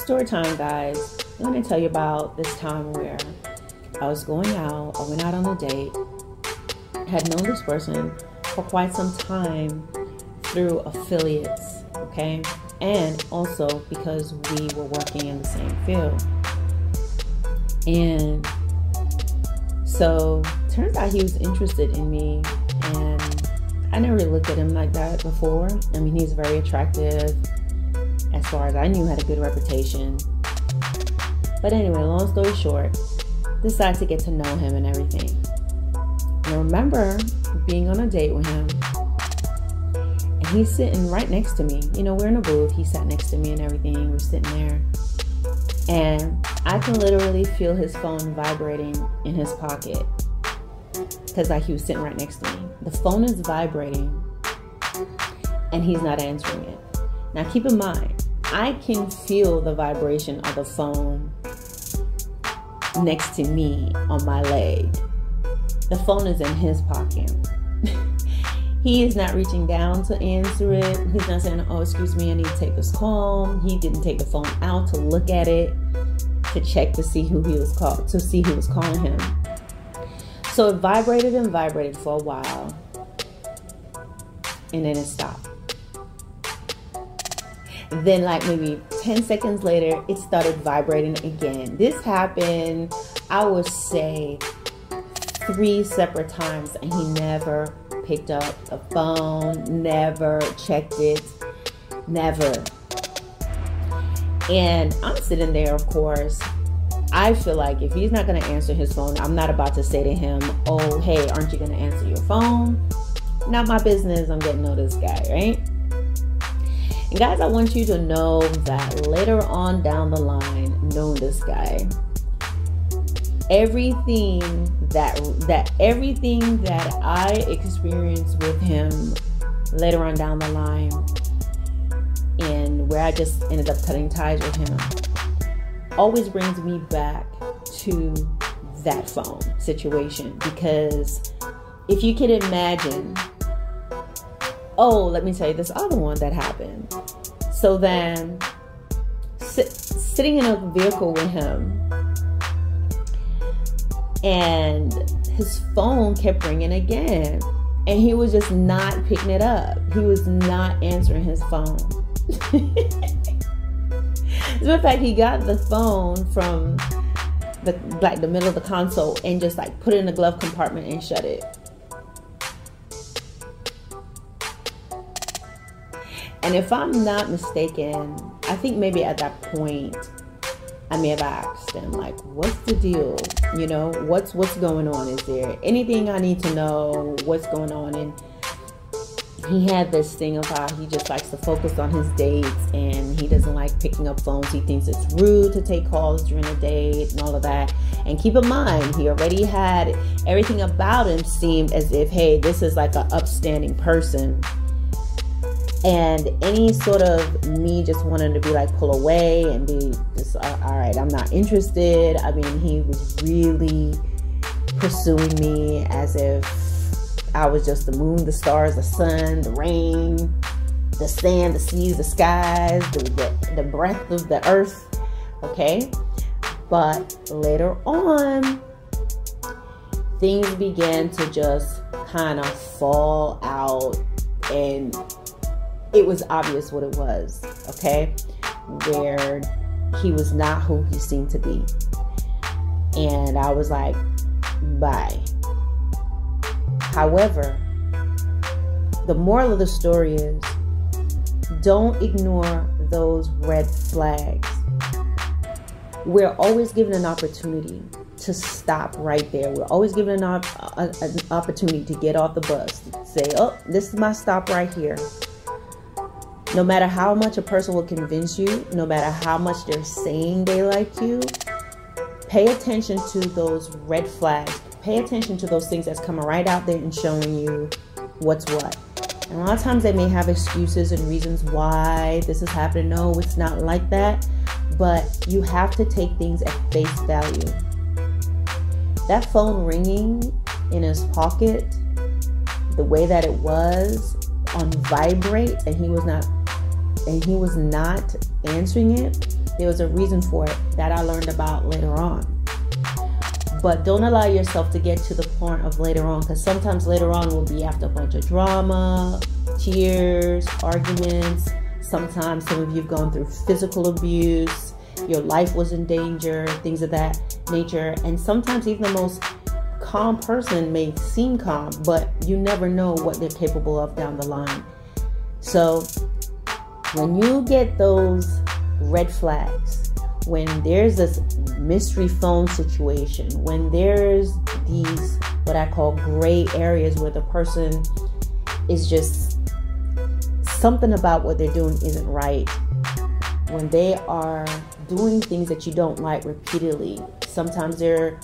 story time, guys. I'm going to tell you about this time where I was going out. I went out on a date. Had known this person for quite some time through affiliates, okay? And also because we were working in the same field. And so turns out he was interested in me, and I never really looked at him like that before. I mean, he's very attractive. As far as I knew, had a good reputation. But anyway, long story short, decided to get to know him and everything. And I remember being on a date with him, and he's sitting right next to me. You know, we're in a booth. He sat next to me and everything. We're sitting there. And I can literally feel his phone vibrating in his pocket. Because like he was sitting right next to me. The phone is vibrating, and he's not answering it. Now keep in mind, I can feel the vibration of the phone next to me on my leg. The phone is in his pocket. He is not reaching down to answer it. He's not saying, oh, excuse me, I need to take this call. He didn't take the phone out to look at it, to check to see who he was called, to see who was calling him. So it vibrated and vibrated for a while, and then it stopped. Then like maybe 10 seconds later, it started vibrating again. This happened, I would say, 3 separate times, and he never picked up the phone, never checked it, never. And I'm sitting there, of course. I feel like if he's not going to answer his phone, I'm not about to say to him, oh, hey, aren't you going to answer your phone? Not my business. I'm getting to know this guy, right? And guys, I want you to know that later on down the line, knowing this guy, everything that I experienced with him later on down the line, and where I just ended up cutting ties with him, always brings me back to that phone situation. Because if you can imagine, oh, let me tell you this other one that happened. So then, sitting in a vehicle with him, and his phone kept ringing again, and he was just not picking it up. He was not answering his phone. As a matter of fact, he got the phone from the middle of the console and just like put it in the glove compartment and shut it. And if I'm not mistaken, I think maybe at that point, I may have asked him, like, what's the deal? You know, what's going on? Is there anything I need to know? What's going on? And he had this thing of how he just likes to focus on his dates, and he doesn't like picking up phones. He thinks it's rude to take calls during a date and all of that. And keep in mind, he already had everything about him seemed as if, hey, this is like an upstanding person. And any sort of me just wanting to be like, pull away and be just, all right, I'm not interested. I mean, he was really pursuing me as if I was just the moon, the stars, the sun, the rain, the sand, the seas, the skies, the breath of the earth. Okay. But later on, things began to just kind of fall out, and it was obvious what it was, okay? Where he was not who he seemed to be. And I was like, bye. However, the moral of the story is, don't ignore those red flags. We're always given an opportunity to stop right there. We're always given an opportunity to get off the bus. Say, oh, this is my stop right here. No matter how much a person will convince you, no matter how much they're saying they like you, pay attention to those red flags. Pay attention to those things that's coming right out there and showing you what's what. And a lot of times they may have excuses and reasons why this is happening. No, it's not like that. But you have to take things at face value. That phone ringing in his pocket, the way that it was on vibrate, and he was not answering it, There was a reason for it that I learned about later on. But don't allow yourself to get to the point of later on, because sometimes later on will be after a bunch of drama, tears, arguments. Sometimes some of you have gone through physical abuse, your life was in danger, things of that nature. And sometimes even the most calm person may seem calm, but you never know what they're capable of down the line. So when you get those red flags, when there's this mystery phone situation, when there's these what I call gray areas where the person is just, something about what they're doing isn't right, when they are doing things that you don't like repeatedly, sometimes they're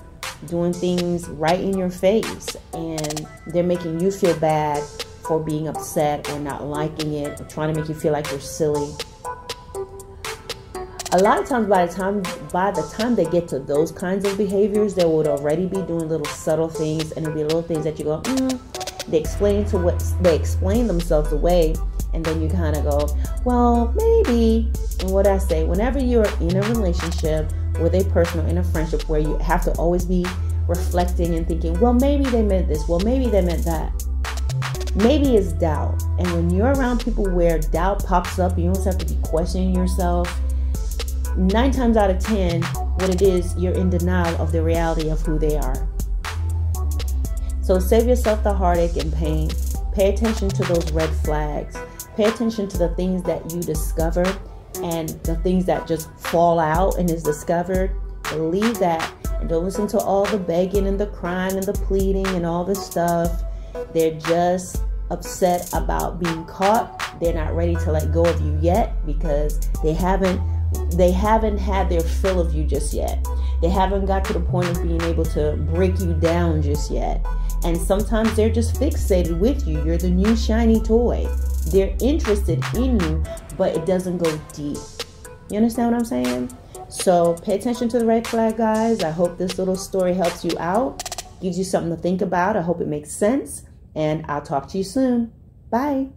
doing things right in your face and they're making you feel bad for being upset or not liking it, or trying to make you feel like you're silly. A lot of times by the time they get to those kinds of behaviors, they would already be doing little subtle things, and it'll be little things that you go, they explain themselves away, and then you kind of go, well, maybe. And what I say, whenever you're in a relationship with a person or in a friendship where you have to always be reflecting and thinking, well, maybe they meant this, well, maybe they meant that. Maybe it's doubt. And when you're around people where doubt pops up, you almost have to be questioning yourself. 9 times out of 10, what it is, you're in denial of the reality of who they are. So save yourself the heartache and pain. Pay attention to those red flags. Pay attention to the things that you discover and the things that just fall out and is discovered. Believe that, and don't listen to all the begging and the crying and the pleading and all this stuff. They're just upset about being caught. They're not ready to let go of you yet because they haven't had their fill of you just yet. They haven't got to the point of being able to break you down just yet. And sometimes they're just fixated with you. You're the new shiny toy. They're interested in you, but it doesn't go deep. You understand what I'm saying? So pay attention to the red flag, guys. I hope this little story helps you out, gives you something to think about. I hope it makes sense, and I'll talk to you soon. Bye.